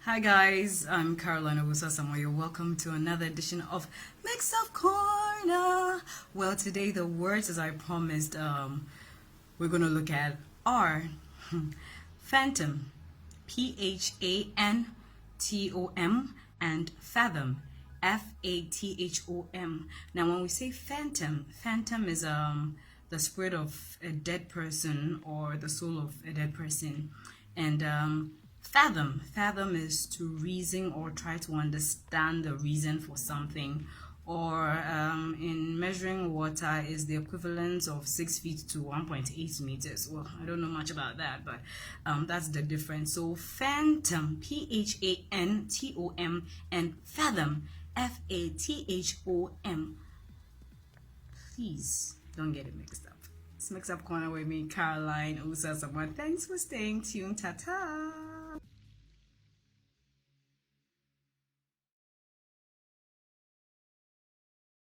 Hi guys, I'm Carolina Wusa. You're welcome to another edition of Mixup Corner. Well, today the words, as I promised, we're going to look at are phantom, PHANTOM, and fathom, FATHOM. Now, when we say phantom is the spirit of a dead person or the soul of a dead person, and fathom is to reason or try to understand the reason for something, or in measuring water is the equivalent of 6 feet to 1.8 meters. Well, I don't know much about that, but that's the difference. So phantom, PHANTOM, and fathom, FATHOM. Please don't get it mixed up. It's Mixup Corner with me, Caroline Usa. Thanks for staying tuned. Ta-ta.